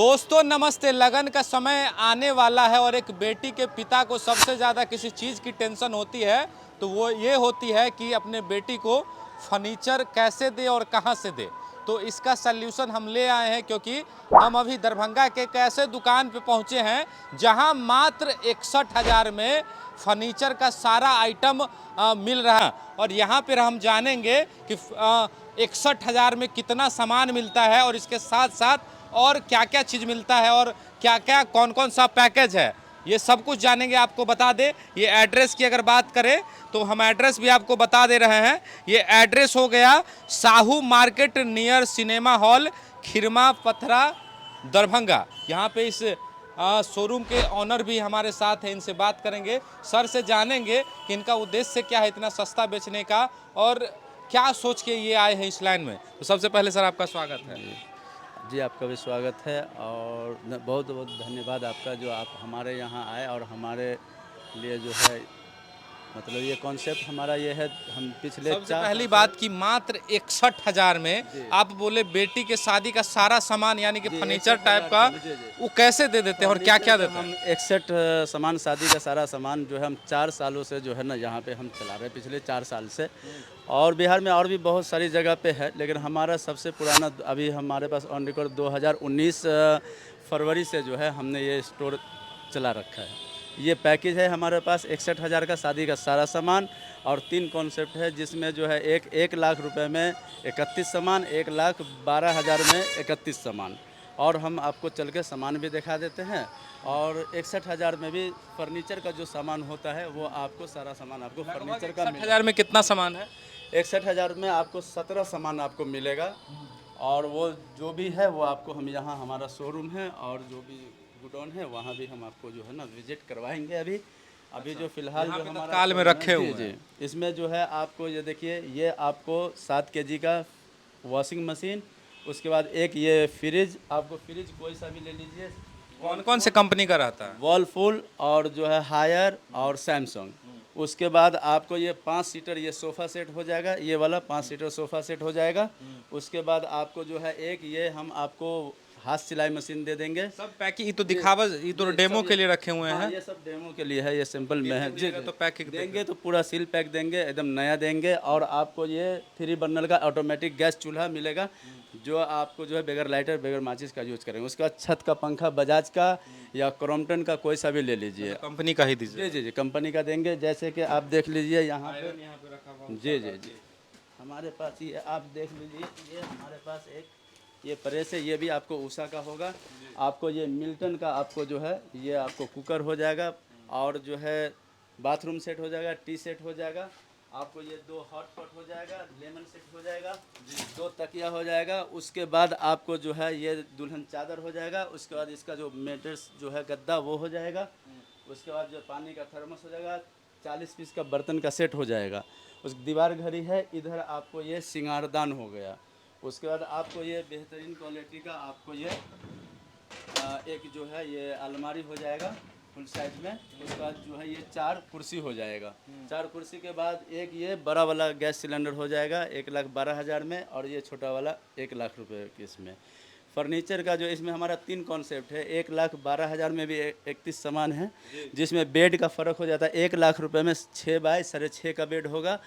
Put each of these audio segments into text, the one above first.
दोस्तों नमस्ते। लगन का समय आने वाला है और एक बेटी के पिता को सबसे ज़्यादा किसी चीज़ की टेंशन होती है तो वो ये होती है कि अपने बेटी को फर्नीचर कैसे दे और कहाँ से दे। तो इसका सल्यूशन हम ले आए हैं क्योंकि हम अभी दरभंगा के एक ऐसे दुकान पे पहुंचे हैं जहां मात्र 61,000 में फर्नीचर का सारा आइटम मिल रहा है। और यहाँ पर हम जानेंगे कि 61,000 में कितना सामान मिलता है और इसके साथ साथ और क्या क्या चीज़ मिलता है और क्या क्या कौन कौन सा पैकेज है, ये सब कुछ जानेंगे। आपको बता दें, ये एड्रेस की अगर बात करें तो हम एड्रेस भी आपको बता दे रहे हैं। ये एड्रेस हो गया Sahu market near cinema hall, Khirma पथरा, दरभंगा। यहाँ पे इस शोरूम के ऑनर भी हमारे साथ हैं, इनसे बात करेंगे, सर से जानेंगे कि इनका उद्देश्य क्या है इतना सस्ता बेचने का और क्या सोच के ये आए हैं इस लाइन में। तो सबसे पहले सर आपका स्वागत है। जी, आपका भी स्वागत है और बहुत बहुत धन्यवाद आपका जो आप हमारे यहाँ आए और हमारे लिए जो है मतलब ये कॉन्सेप्ट हमारा ये है। हम पिछले सबसे 4 पहली साल बात कि मात्र 61,000 में जी आप बोले बेटी के शादी का सारा सामान यानी कि जी फर्नीचर टाइप 61,000 का, जी जी वो कैसे दे देते हैं और क्या फर्नीचर क्या का देते हम हैं? 61 सामान शादी का सारा सामान जो है हम 4 सालों से जो है ना यहाँ पे हम चला रहे हैं, पिछले 4 साल से। और बिहार में और भी बहुत सारी जगह पे है, लेकिन हमारा सबसे पुराना अभी हमारे पास ऑन रिकॉर्ड 2019 फरवरी से जो है हमने ये स्टोर चला रखा है। ये पैकेज है हमारे पास 61,000 का शादी का सारा सामान और 3 कॉन्सेप्ट है जिसमें जो है 1 लाख रुपए में 31 सामान, 1,12,000 में 31 सामान। और हम आपको चल के सामान भी दिखा देते हैं और 61,000 में भी फर्नीचर का जो सामान होता है वो आपको सारा सामान आपको फर्नीचर का 61,000 में कितना सामान है? 61,000 में आपको 17 सामान आपको मिलेगा। और वो जो भी है वो आपको हम यहाँ हमारा शोरूम है और जो भी गुडौन है वहाँ भी हम आपको जो है ना विजिट करवाएंगे। अभी अभी जो फिलहाल यहाँ जो पे हमारा तत्काल में शोरूम रखे है हुए जी हैं। जी, इसमें जो है आपको ये देखिए, ये आपको 7 केजी का वॉशिंग मशीन, उसके बाद एक ये फ्रिज, आपको फ्रिज कोई सा भी ले लीजिए, कौन कौन से कंपनी का रहता है? वर्लपूल और जो है हायर और सैमसंग। उसके बाद आपको ये 5 सीटर ये सोफ़ा सेट हो जाएगा, ये वाला 5 सीटर सोफ़ा सेट हो जाएगा। उसके बाद आपको जो है एक ये हम आपको हाथ सिलाई मशीन दे देंगे। सब पैकिंग, ये तो जी दिखावा, ये तो जी, डेमो सब के लिए रखे हुए हाँ, हैं। ये सब डेमो के लिए है, ये सिंपल में है। जी जी, तो पैकिंग देंगे तो पूरा सील पैक देंगे, एकदम नया देंगे। और आपको ये 3 बर्नर का ऑटोमेटिक गैस चूल्हा मिलेगा जो आपको जो है बगैर लाइटर बगैर माचिस का यूज़ करेंगे। उसके बाद छत का पंखा बजाज का या क्रॉम्पटन का कोई सा भी ले लीजिए। कंपनी का ही दीजिए। जी जी जी, कंपनी का देंगे। जैसे कि आप देख लीजिए यहाँ पे, यहाँ पे रखा हुआ जी जी जी, हमारे पास ये आप देख लीजिए, ये हमारे पास एक ये प्रेस है, ये भी आपको उषा का होगा। आपको ये मिल्टन का आपको जो है ये आपको कुकर हो जाएगा और जो है बाथरूम सेट हो जाएगा, टी सेट हो जाएगा। आपको ये 2 हॉट पॉट हो जाएगा, लेमन सेट हो जाएगा, 2 तकिया हो जाएगा। उसके बाद आपको जो है ये दुल्हन चादर हो जाएगा। उसके बाद इसका जो मेटर्स जो है गद्दा वो हो जाएगा। उसके बाद जो पानी का थर्मस हो जाएगा, 40 पीस का बर्तन का सेट हो जाएगा। उस दीवार घड़ी है, इधर आपको ये सिंगारदान हो गया। उसके बाद आपको ये बेहतरीन क्वालिटी का आपको ये एक जो है ये अलमारी हो जाएगा फुल साइज में। उसके बाद जो है ये 4 कुर्सी हो जाएगा। 4 कुर्सी के बाद एक ये बड़ा वाला गैस सिलेंडर हो जाएगा 1,12,000 में, और ये छोटा वाला 1 लाख रुपए के इसमें। फर्नीचर का जो इसमें हमारा 3 कॉन्सेप्ट है। 1,12,000 में भी 31 सामान है, जिसमें बेड का फ़र्क हो जाता है। 1 लाख रुपए में 6 बाई 6.5 का बेड होगा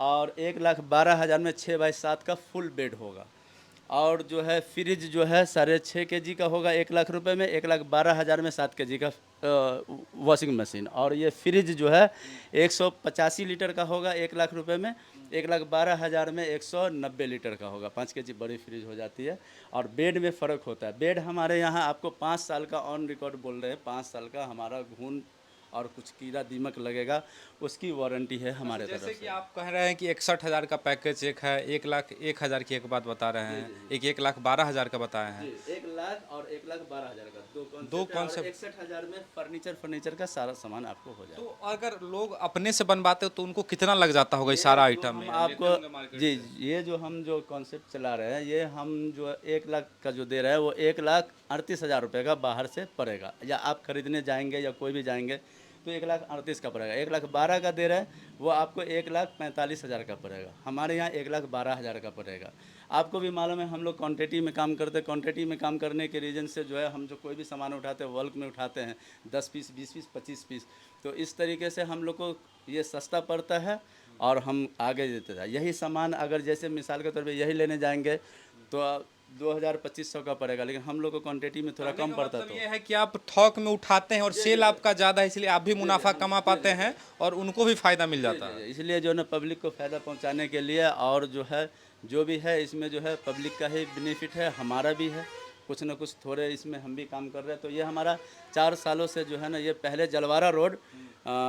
और 1,12,000 में 6 बाई 7 का फुल बेड होगा। और जो है फ्रिज जो है 6.5 केजी का होगा 1 लाख रुपए में, 1,12,000 में 7 केजी का वॉशिंग मशीन। और ये फ्रिज जो है 185 लीटर का होगा 1 लाख रुपए में, 1,12,000 में 190 लीटर का होगा। 5 केजी बड़ी फ्रिज हो जाती है। और बेड में फ़र्क होता है। बेड हमारे यहाँ आपको 5 साल का ऑन रिकॉर्ड बोल रहे हैं, 5 साल का हमारा घून और कुछ कीड़ा दीमक लगेगा उसकी वारंटी है हमारे तरफ जैसे कि से। आप कह रहे हैं कि 61,000 का पैकेज एक है, 1,01,000 की एक बात बता रहे हैं, एक 1,12,000 का बताए हैं। जी, 1 लाख और 1,12,000 का दो दो कॉन्सेप्ट है। और कॉन्सेप्ट। 61,000 में फर्नीचर का सारा सामान आपको हो तो जाएगा। अगर लोग अपने से बनवाते हो तो उनको कितना लग जाता होगा ये ये सारा जो आइटम हम में? आपको जी, ये जो हम जो कॉन्सेप्ट चला रहे हैं, ये हम जो 1 लाख का जो दे रहे हैं वो 1,38,000 रुपये का बाहर से पड़ेगा। या आप खरीदने जाएंगे या कोई भी जाएंगे तो 1,38,000 का पड़ेगा। 1,12,000 का दे रहे हैं वो आपको 1,45,000 का पड़ेगा। हमारे यहाँ 1,12,000 का पड़ेगा। आपको भी मालूम है हम लोग क्वांटिटी में काम करते हैं। क्वांटिटी में काम करने के रीज़न से जो है हम जो कोई भी सामान उठाते हैं बल्क में उठाते हैं, 10 पीस, 20 पीस, 25 पीस, तो इस तरीके से हम लोग को ये सस्ता पड़ता है और हम आगे देते हैं। यही सामान अगर जैसे मिसाल के तौर पे यही लेने जाएंगे तो 2,000-2,500 का पड़ेगा, लेकिन हम लोग को क्वांटिटी में थोड़ा कम पड़ता है। मतलब ये है कि आप थोक में उठाते हैं और सेल आपका ज़्यादा है, इसलिए आप भी मुनाफा कमा पाते हैं और उनको भी फ़ायदा मिल जाता है। इसलिए जो है ना पब्लिक को फ़ायदा पहुंचाने के लिए और जो है जो भी है इसमें जो है पब्लिक का ही बेनिफिट है, हमारा भी है, कुछ ना कुछ थोड़े इसमें हम भी काम कर रहे हैं। तो ये हमारा 4 सालों से जो है ना, ये पहले जलवारा रोड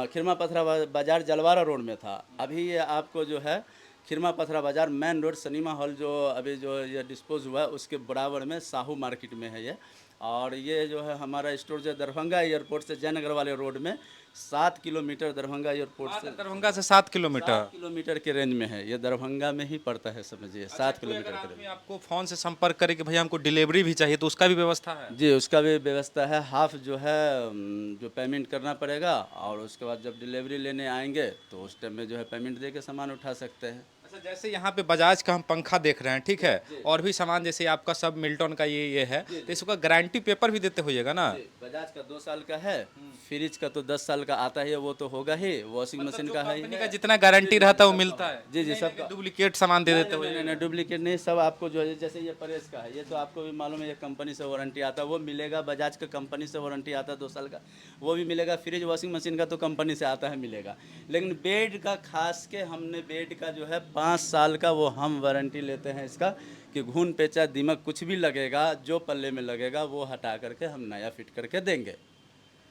खिरमा पथरा बाज़ार जलवारा रोड में था। अभी ये आपको जो है खिरमा पथरा बाज़ार मेन रोड सिनेमा हॉल जो अभी जो ये डिस्पोज हुआ है उसके बराबर में साहू मार्केट में है ये। और ये जो है हमारा स्टोर जो दरभंगा एयरपोर्ट से जयनगर वाले रोड में 7 किलोमीटर दरभंगा एयरपोर्ट से दरभंगा से 7 किलोमीटर 7 किलोमीटर के रेंज में है। ये दरभंगा में ही पड़ता है, समझिए 7 किलोमीटर के रेंज। आदमी आपको फ़ोन से संपर्क करे कि भैया हमको डिलीवरी भी चाहिए तो उसका भी व्यवस्था है? जी, उसका भी व्यवस्था है। हाफ जो है जो पेमेंट करना पड़ेगा और उसके बाद जब डिलीवरी लेने आएंगे तो उस टाइम में जो है पेमेंट दे के सामान उठा सकते हैं। अच्छा, जैसे यहाँ पे बजाज का हम पंखा देख रहे हैं, ठीक है, और भी सामान जैसे आपका सब मिल्टन का ये है, तो इसका गारंटी पेपर भी देते होइएगा ना? बजाज का 2 साल का है, फ्रिज का तो 10 साल का आता है, वो तो होगा ही, वॉशिंग मशीन का है। कंपनी का जितना गारंटी रहता है वो मिलता है? जी जी, सब डुप्लीकेट सामान दे देते हो? नहीं, डुप्लीकेट नहीं, सब आपको जो है जैसे ये प्रेस का है, ये तो आपको भी मालूम है, ये कंपनी से वारंटी आता है, वो मिलेगा। बजाज का कंपनी से वारंटी आता है 2 साल का, वो भी मिलेगा। फ्रिज वॉशिंग मशीन का तो कंपनी से आता है, मिलेगा। लेकिन बेड का खास के हमने बेड का जो है 5 साल का वो हम वारंटी लेते हैं इसका, कि घून पेचा दीमक कुछ भी लगेगा, जो पल्ले में लगेगा वो हटा करके हम नया फिट करके देंगे।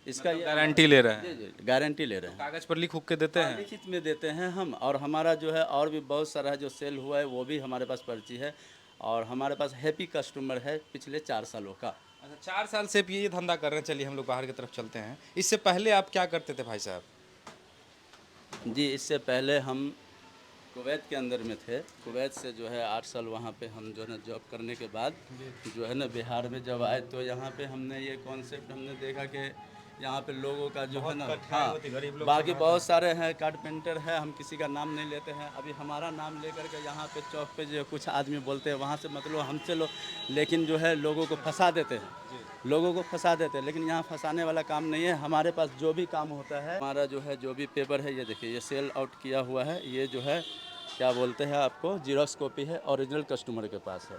इसका ये गारंटी ले रहे हैं? जी जी, गारंटी ले रहे हैं। कागज पर लिख हुक के देते हैं? लिखित में देते हैं हम। और हमारा जो है और भी बहुत सारा जो सेल हुआ है वो भी हमारे पास पर्ची है। और हमारे पास हैप्पी कस्टमर है पिछले 4 सालों का। अच्छा, 4 साल से ये धंधा कर रहे हैं। चलिए हम लोग बाहर की तरफ चलते हैं। इससे पहले आप क्या करते थे भाई साहब? जी, इससे पहले हम कुवैत के अंदर में थे। कुवैत से जो है 8 साल वहाँ पे हम जो है ना जॉब करने के बाद जो है ना बिहार में जब आए तो यहाँ पे हमने ये कॉन्सेप्ट हमने देखा कि यहाँ पे लोगों का जो है ना, हाँ, बाकी बहुत सारे हैं, कारपेंटर है, हम किसी का नाम नहीं लेते हैं। अभी हमारा नाम लेकर के यहाँ पे चौक पे जो कुछ आदमी बोलते हैं वहाँ से मतलब हमसे लेकिन जो है लोगों को फंसा देते हैं, लोगों को फंसा देते हैं। लेकिन यहाँ फंसाने वाला काम नहीं है। हमारे पास जो भी काम होता है, हमारा जो है जो भी पेपर है, ये देखिए, ये सेल आउट किया हुआ है। ये जो है क्या बोलते हैं आपको, जीरोक्स कॉपी है, ओरिजिनल कस्टमर के पास है।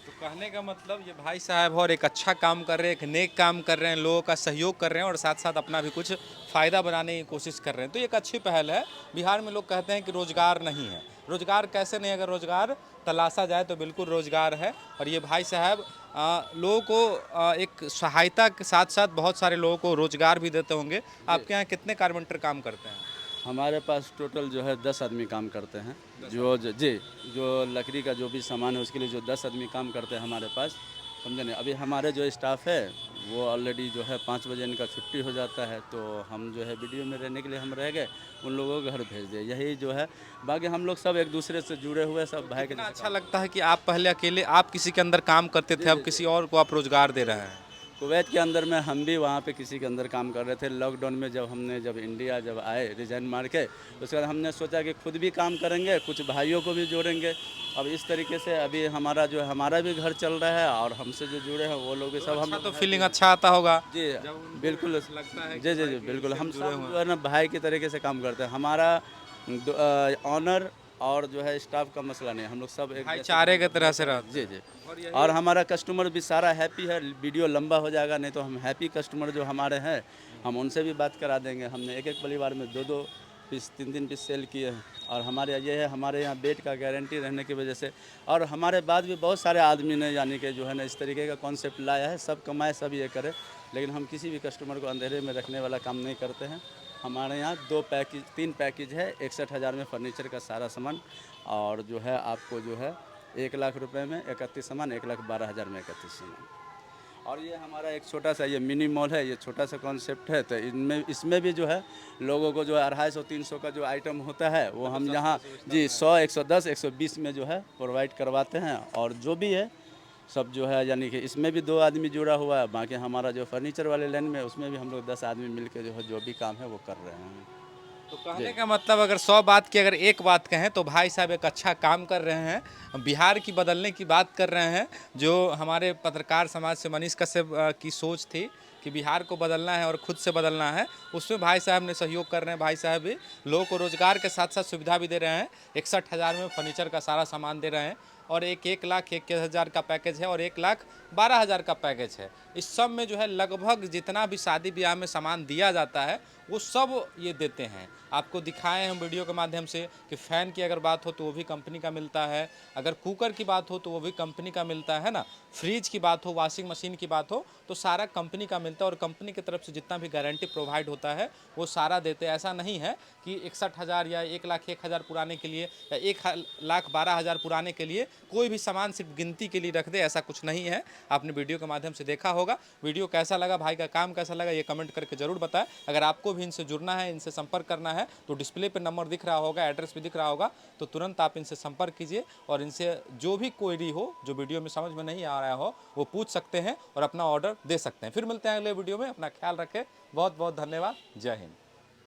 तो कहने का मतलब ये भाई साहब और एक अच्छा काम कर रहे हैं, एक नेक काम कर रहे हैं, लोगों का सहयोग कर रहे हैं और साथ साथ अपना भी कुछ फ़ायदा बनाने की कोशिश कर रहे हैं। तो ये एक अच्छी पहल है। बिहार में लोग कहते हैं कि रोज़गार नहीं है। रोज़गार कैसे नहीं? अगर रोज़गार तलाशा जाए तो बिल्कुल रोज़गार है। और ये भाई साहब लोगों को एक सहायता के साथ साथ बहुत सारे लोगों को रोज़गार भी देते होंगे। आपके यहाँ कितने कारपेंटर काम करते हैं? हमारे पास टोटल जो है 10 आदमी काम करते हैं। जो लकड़ी का जो भी सामान है उसके लिए जो 10 आदमी काम करते हैं हमारे पास, समझे नहीं। अभी हमारे जो स्टाफ है वो ऑलरेडी जो है 5 बजे इनका छुट्टी हो जाता है, तो हम जो है वीडियो में रहने के लिए हम रह गए, उन लोगों को घर भेज दिए। यही जो है, बाकी हम लोग सब एक दूसरे से जुड़े हुए, सब भाई के जैसे। अच्छा लगता है कि आप पहले अकेले आप किसी के अंदर काम करते थे, अब किसी और को आप रोज़गार दे रहे हैं। कुवैत के अंदर में हम भी वहाँ पे किसी के अंदर काम कर रहे थे। लॉकडाउन में जब इंडिया जब आए रिजाइन मार के, उसके बाद हमने सोचा कि खुद भी काम करेंगे, कुछ भाइयों को भी जोड़ेंगे। अब इस तरीके से अभी हमारा जो है हमारा भी घर चल रहा है और हमसे जो जुड़े हैं वो लोग भी सब हम तो फीलिंग अच्छा आता होगा। जी बिल्कुल लगता है जी जी जी बिल्कुल। हम सब जो है ना भाई की तरीके से काम करते हैं। हमारा ऑनर और जो है स्टाफ का मसला नहीं, हम लोग सब एक भाईचारे की तरह से रहते। जी जी। और हमारा कस्टमर भी सारा हैप्पी है। वीडियो लंबा हो जाएगा, नहीं तो हम हैप्पी कस्टमर जो हमारे हैं हम उनसे भी बात करा देंगे। हमने एक परिवार में 2-2 पीस 3-3 पीस सेल किए हैं। और हमारे ये है, हमारे यहाँ बेड का गारंटी रहने की वजह से, और हमारे बाद भी बहुत सारे आदमी ने यानी कि जो है ना इस तरीके का कॉन्सेप्ट लाया है। सब कमाए सब ये करे, लेकिन हम किसी भी कस्टमर को अंधेरे में रखने वाला काम नहीं करते हैं। हमारे यहाँ 3 पैकेज है। 61,000 में फर्नीचर का सारा सामान, और जो है आपको जो है 1 लाख रुपए में 31 सामान, 1,12,000 में 31 सामान। और ये हमारा एक छोटा सा ये मिनी मॉल है, ये छोटा सा कॉन्सेप्ट है। तो इसमें भी जो है लोगों को जो है 250-300 का जो आइटम होता है वो हम यहाँ जी 100, 110, 120 में जो है प्रोवाइड करवाते हैं। और जो भी है सब जो है, यानी कि इसमें भी 2 आदमी जुड़ा हुआ है, बाकी हमारा जो फर्नीचर वाले लाइन में उसमें भी हम लोग 10 आदमी मिल के जो है जो भी काम है वो कर रहे हैं। तो कहने का मतलब अगर 100 बात की अगर एक बात कहें तो भाई साहब एक अच्छा काम कर रहे हैं, बिहार की बदलने की बात कर रहे हैं। जो हमारे पत्रकार समाज से मनीष कश्यप की सोच थी कि बिहार को बदलना है और खुद से बदलना है, उसमें भाई साहब ने सहयोग कर रहे हैं। भाई साहब भी लोगों को रोजगार के साथ साथ सुविधा भी दे रहे हैं। 61,000 में फर्नीचर का सारा सामान दे रहे हैं और 1,21,000 का पैकेज है और 1,12,000 का पैकेज है। इस सब में जो है लगभग जितना भी शादी ब्याह में सामान दिया जाता है वो सब ये देते हैं। आपको दिखाएं हम वीडियो के माध्यम से कि फ़ैन की अगर बात हो तो वो भी कंपनी का मिलता है, अगर कुकर की बात हो तो वो भी कंपनी का मिलता है ना, फ्रिज की बात हो, वॉशिंग मशीन की बात हो तो सारा कंपनी का मिलता है और कंपनी की तरफ से जितना भी गारंटी प्रोवाइड होता है वो सारा देते हैं। ऐसा नहीं है कि 61,000 या 1,01,000 पुराने के लिए या 1,12,000 पुराने के लिए कोई भी सामान सिर्फ गिनती के लिए रख दे, ऐसा कुछ नहीं है। आपने वीडियो के माध्यम से देखा होगा। वीडियो कैसा लगा, भाई का काम कैसा लगा, ये कमेंट करके ज़रूर बताएं। अगर आपको भी इनसे जुड़ना है, इनसे संपर्क करना है तो डिस्प्ले पे नंबर दिख रहा होगा, एड्रेस भी दिख रहा होगा, तो तुरंत आप इनसे संपर्क कीजिए और इनसे जो भी क्वेरी हो, जो वीडियो में समझ में नहीं आ रहा हो, वो पूछ सकते हैं और अपना ऑर्डर दे सकते हैं। फिर मिलते हैं अगले वीडियो में। अपना ख्याल रखें। बहुत बहुत धन्यवाद। जय हिंद।